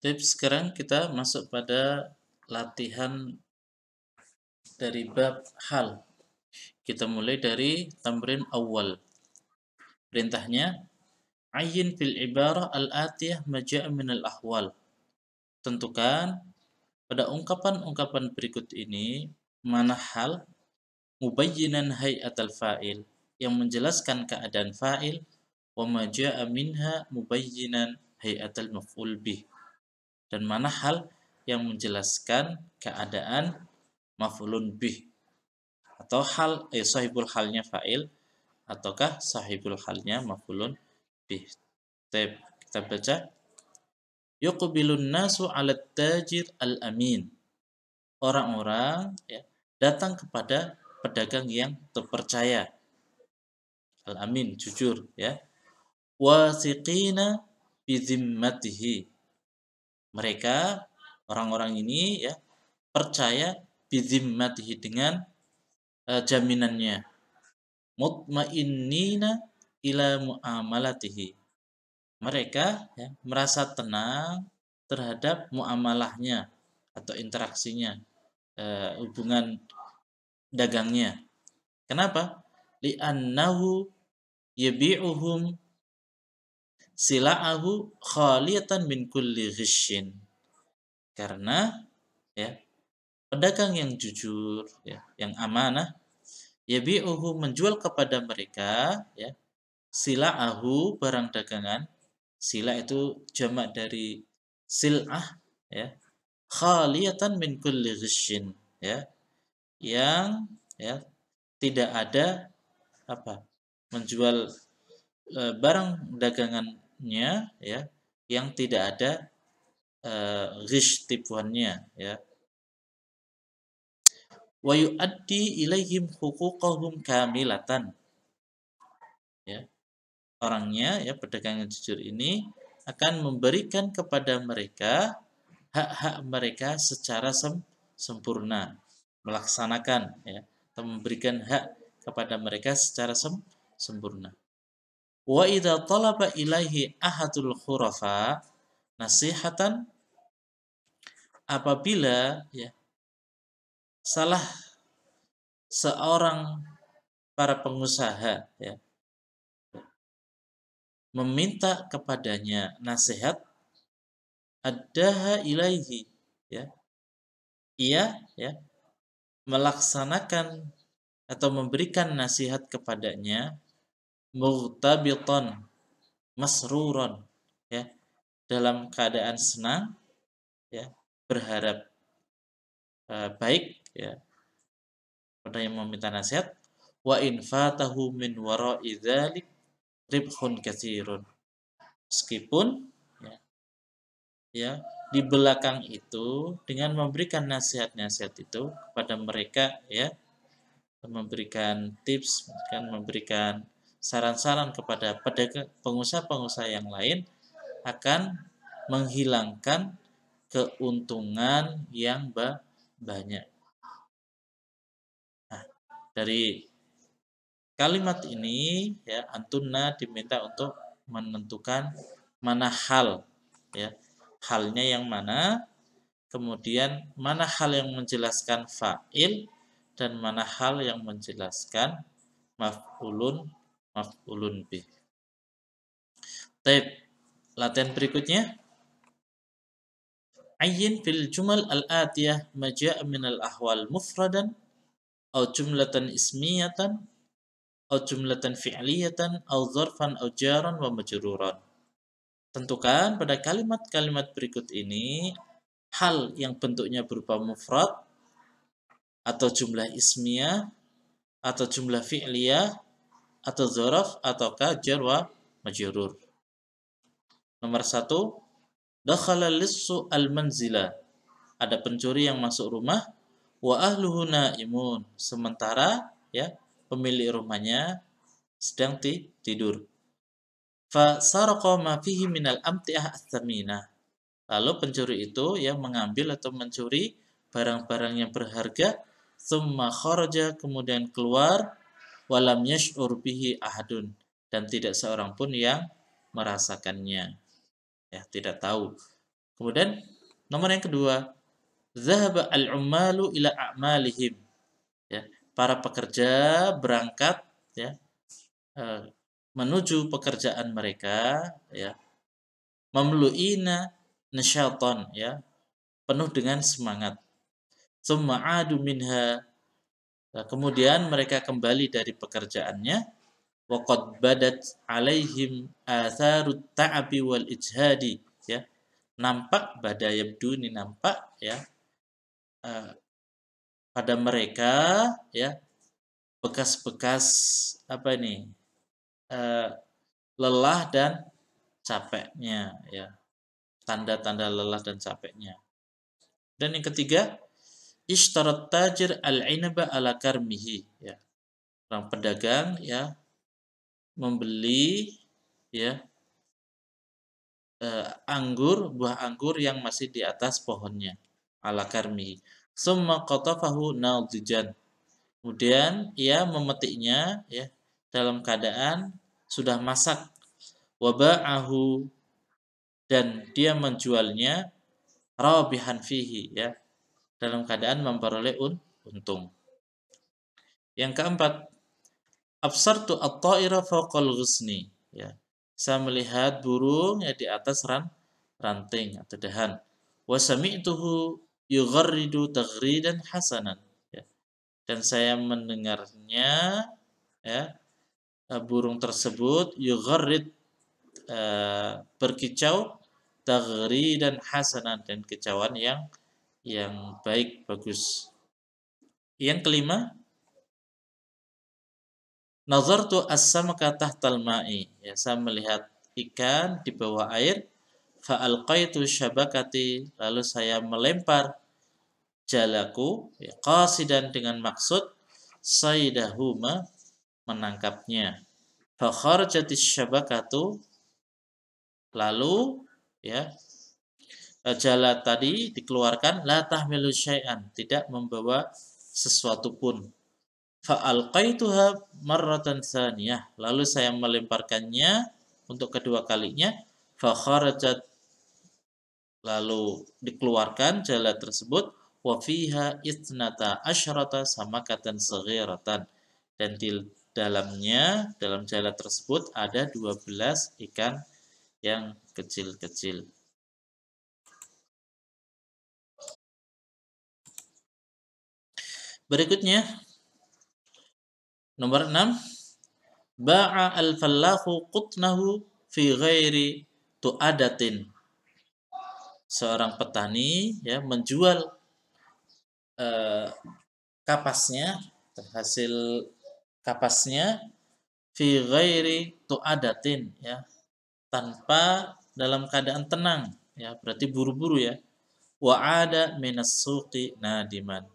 Tips sekarang kita masuk pada latihan dari bab hal. Kita mulai dari tamrin awal. Perintahnya, ayyin fil ibarah al-atiyah maja'a min al-ahwal. Tentukan pada ungkapan-ungkapan berikut ini mana hal mubayyinan hay'atal fa'il yang menjelaskan keadaan fa'il wa maja'a minha mubayyinan hay'atal maf'ul bih. Dan mana hal yang menjelaskan keadaan maf'ulun bih atau hal sahibul halnya fa'il ataukah sahibul halnya maf'ulun bih. Kita baca yuqbilun nasu 'ala tajir al-amin. Orang-orang ya, datang kepada pedagang yang terpercaya. Al-amin, jujur ya. Wasiqina bi zimmatihi. Mereka orang-orang ini ya percaya bizimmatihi dengan jaminannya. Mutmainnina ila muamalatihi. Mereka ya, merasa tenang terhadap muamalahnya atau interaksinya, hubungan dagangnya. Kenapa? Li'annahu yabi'uhum sila'ahu khaliyatan min kulli ghishin. Karena ya pedagang yang jujur ya, yang amanah yabi'uhu menjual kepada mereka ya sila'ahu barang dagangan. Sila itu jamak dari sil'ah ya, khaliyatan min kulli ghishin ya, yang ya tidak ada apa menjual barang dagangannya ya yang tidak ada ghish tipuannya ya. Wa yu'addi ilaihim huquqahum kamilatan. Ya. Orangnya ya pedagang yang jujur ini akan memberikan kepada mereka hak-hak mereka secara sempurna, melaksanakan ya atau memberikan hak kepada mereka secara sempurna. Wa idza talaba ilaihi ahadul khurafa nasihatan, apabila ya salah seorang para pengusaha ya meminta kepadanya nasihat, addaha ilaihi ya, ia ya melaksanakan atau memberikan nasihat kepadanya mughtabitan masruran ya, dalam keadaan senang ya, berharap baik ya pada yang meminta nasihat. Wa in fatahu min wara'i dzalik ribhun katsirun. Meskipun ya, ya di belakang itu dengan memberikan nasihat-nasihat itu kepada mereka ya, memberikan tips, kan memberikan saran-saran kepada pengusaha-pengusaha yang lain akan menghilangkan keuntungan yang banyak. Nah, dari kalimat ini ya antunna diminta untuk menentukan mana hal ya, halnya yang mana, kemudian mana hal yang menjelaskan fa'il dan mana hal yang menjelaskan maf'ulun bih. Baik, latihan berikutnya. Ayyin fil jumal al-atiyah maja'a min al-ahwal mufradan atau jumlatan ismiyatan atau jumlatan fi'liyatan atau zarfan atau jaran wa majruran. Tentukan pada kalimat-kalimat berikut ini hal yang bentuknya berupa mufrad atau jumlah ismiyah atau jumlah fi'liyah atau zarf ataukah jar wa majrur. Nomor 1, dakhala lissu al-manzila. Ada pencuri yang masuk rumah, wa ahluhu naimun. Sementara ya pemilik rumahnya sedang tidur. Fa saraqa ma fihi minal amti'ah ats-tsaminah. Lalu pencuri itu yang mengambil atau mencuri barang-barang yang berharga, summa kharaja, kemudian keluar, walam yash'ur bihi ahadun, dan tidak seorang pun yang merasakannya. Ya, tidak tahu Kemudian nomor yang kedua, zahaba al-ummalu ila a'malihim. Ya, para pekerja berangkat ya menuju pekerjaan mereka ya, mamlu'ina nasyatan ya, penuh dengan semangat. Tsumma adu minha. Nah, kemudian mereka kembali dari pekerjaannya, waqad badat alaihim atharut ta'abi wal ijhadi ya. Nampak badayabdu ini nampak ya eh, pada mereka ya bekas-bekas apa ini eh, lelah dan capeknya ya, tanda-tanda lelah dan capeknya. Dan yang ketiga, ishtarat tajir al-inaba ala karmihi ya. Orang pedagang ya membeli ya buah anggur yang masih di atas pohonnya ala karmi. Summa qatafahu nadijan. Kemudian ia memetiknya ya dalam keadaan sudah masak. Waba'ahu, dan dia menjualnya rabihan fihi ya dalam keadaan memperoleh untung. Yang keempat, absartu at-ta'ira fawqal ghusni ya. Saya melihat burung ya di atas ranting atau dahan. Wa sami'tuhu yugharridu taghridan hasanan ya. Dan saya mendengarnya ya burung tersebut yugharrid berkicau taghridan hasanan, dan kicauan yang baik bagus. Yang kelima, nazartu as-samaka tahtal ma'i ya, saya melihat ikan di bawah air. Fa alqaitu syabakati, lalu saya melempar jalaku ya, qasidan dengan maksud saydahuma, menangkapnya. Fa kharajatis syabakatu, lalu ya jala tadi dikeluarkan, la tahmilu syai'an, tidak membawa sesuatu pun. Fa alqaituha marratan tsaniyah, lalu saya melemparkannya untuk kedua kalinya. Fa kharajat, lalu dikeluarkan jala tersebut. Wa fiha ithnata asyrata samakatan saghiratan, dan di dalamnya, dalam jala tersebut ada 12 ikan yang kecil-kecil. Berikutnya nomor 6, ba'a al-fallahu qutnahu fi ghairi tu'adatin. Seorang petani ya menjual kapasnya, hasil kapasnya, fi ghairi tu'adatin ya, tanpa dalam keadaan tenang ya, berarti buru-buru ya. Wa ada minas suqi nadiman,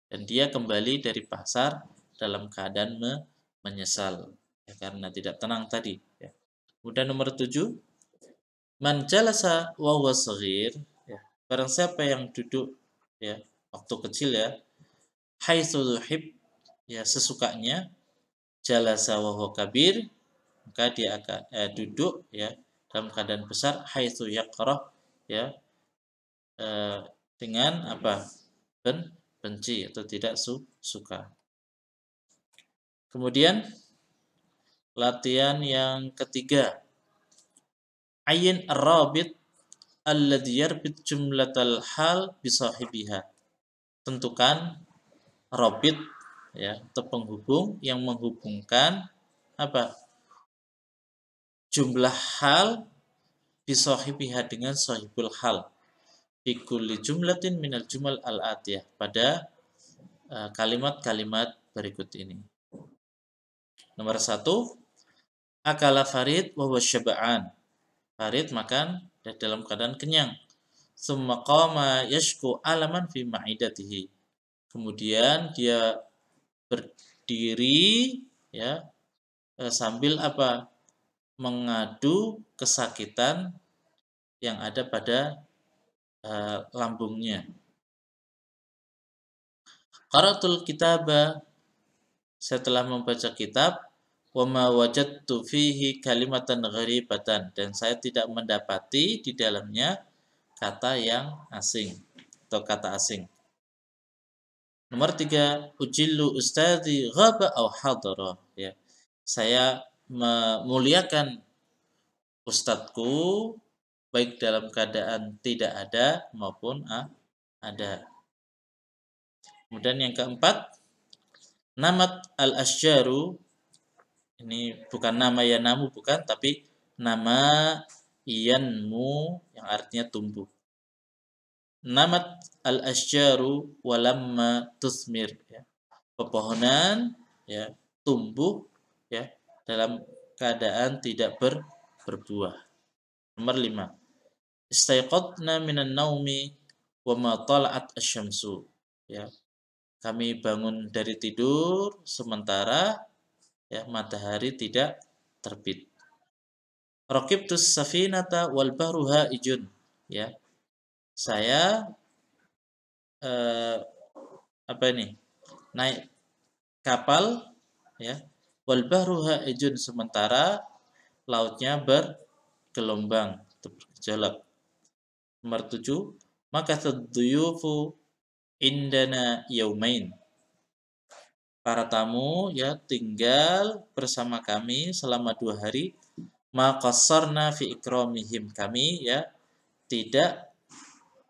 dan dia kembali dari pasar dalam keadaan menyesal ya, karena tidak tenang tadi ya. Kemudian nomor 7, man jalasa wa huwa shaghir ya, barang siapa yang duduk ya waktu kecil ya, haitsu yuhib ya, sesukanya, jalasa wa huwa kabir, maka dia akan duduk ya dalam keadaan besar, haitsu yakrah ya dengan apa? Benci atau tidak suka. Kemudian latihan yang ketiga, ayin ar-rabit alladhi yarbit jumlatal hal bisahibiha. Tentukan rabit ya, atau penghubung yang menghubungkan apa? Jumlah hal bisahibiha dengan sahibul hal. Fi kulli jumlatin minal jumal al-atiyah, pada kalimat-kalimat berikut ini. Nomor 1, akala Farid wa huwa syaba'an. Farid makan dalam keadaan kenyang. Summa qama yashku alaman fi ma'idatihi. Kemudian dia berdiri ya sambil apa? Mengadu kesakitan yang ada pada lambungnya. Qara'tul kitaba, setelah membaca kitab, wa ma wajadtu fihi kalimatan gharibatan, dan saya tidak mendapati di dalamnya kata yang asing atau kata asing. Nomor 3, ujillu ustadzi ghaba aw hadara, ya. Saya memuliakan ustadzku baik dalam keadaan tidak ada maupun ada. Kemudian yang keempat, namat al-asjaru, ini bukan nama yanamu, bukan, tapi nama yanmu yang artinya tumbuh. Namat al-asjaru walamma tusmir, ya. Pepohonan, ya, tumbuh, ya, dalam keadaan tidak berbuah. Nomor 5, istaiqadna minan naumi wa ma tala'at asy-syamsu, ya. Kami bangun dari tidur sementara, ya, matahari tidak terbit. Raqibtus safinata wal bahru haijun, ya. Saya apa ini? Naik kapal, ya. Wal bahru haijun, sementara lautnya bergelombang atau bergejolak. Nomor 7, maka taduyufu indana yaumain. Para tamu, ya, tinggal bersama kami selama 2 hari. Maqassarna fi ikramihim, kami, ya, tidak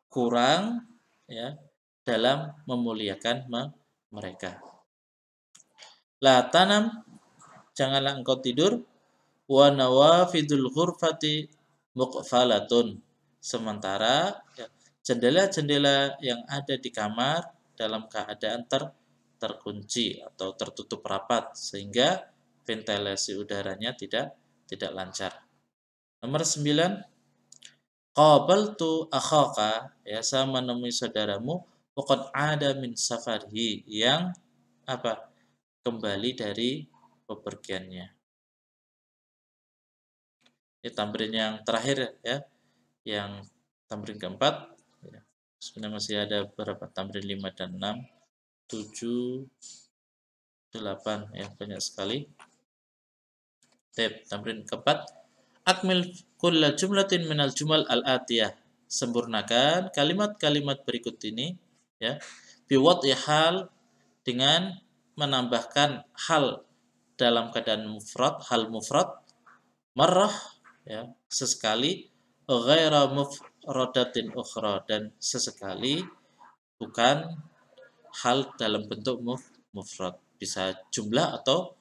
kurang, ya, dalam memuliakan mereka. La tanam, janganlah engkau tidur, wa nawafidul ghurfati muqfalatun, sementara, ya, jendela-jendela yang ada di kamar dalam keadaan terkunci atau tertutup rapat sehingga ventilasi udaranya tidak lancar. Nomor 9, qabaltu akhaka, ya, saya menemui saudaramu, waqad ada min safarihi, yang apa? Kembali dari bepergiannya. Ini tamrin yang terakhir, ya, yang tamrin keempat, ya. Sebenarnya masih ada beberapa tamrin 5 dan 6, 7, 8, ya, banyak sekali. Tamrin keempat, akmil kulla jumlatin minal jumal al-atiyah, sempurnakan kalimat-kalimat berikut ini, ya, biwad'i hal, dengan menambahkan hal dalam keadaan mufrad, hal mufrad, marrah, ya, sesekali, ghaira mufradatin ukhra, dan sesekali bukan hal dalam bentuk mufrad, bisa jumlah atau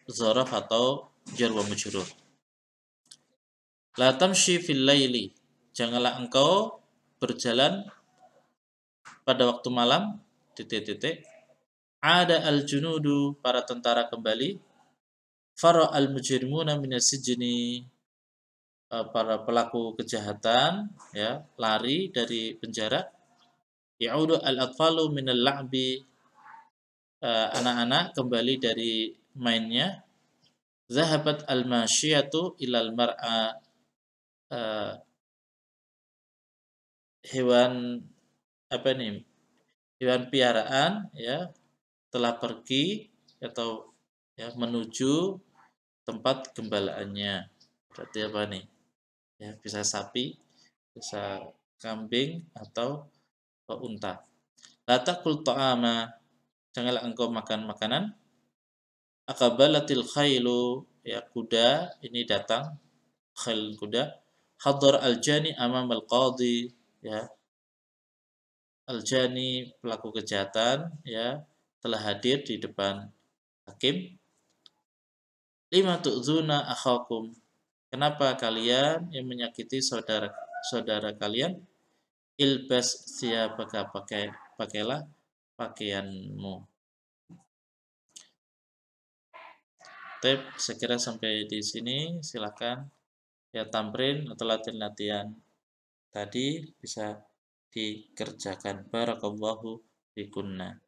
zaraf atau jar wa majrur. La tamshi fil laili, janganlah engkau berjalan pada waktu malam, titik-titik. Ada al-junudu, para tentara kembali. Fara al-mujrimuna minas sijni, para pelaku kejahatan, ya, lari dari penjara. Ya'udu al-atfalu minal la'bi, anak-anak kembali dari mainnya. Zahabat al-masyiyatu ilal mar'a, hewan apa nih? Hewan piaraan, ya, telah pergi atau, ya, menuju tempat gembalaannya. Berarti apa nih? Ya, bisa sapi, bisa kambing, atau unta. La taqul ta'ama, janganlah engkau makan makanan. Aqbalatil khailu, ya, kuda ini datang, khail kuda. Hadar al-jani amam al-qadhi, ya, al-jani pelaku kejahatan, ya, telah hadir di depan hakim. Lima tu'zuna akhakum, kenapa kalian yang menyakiti saudara kalian? Ilbas siyabaka, pakailah pakaianmu. Saya kira sampai di sini, silakan, ya, tamrin atau latihan-latihan tadi bisa dikerjakan. Barakallahu fikunna.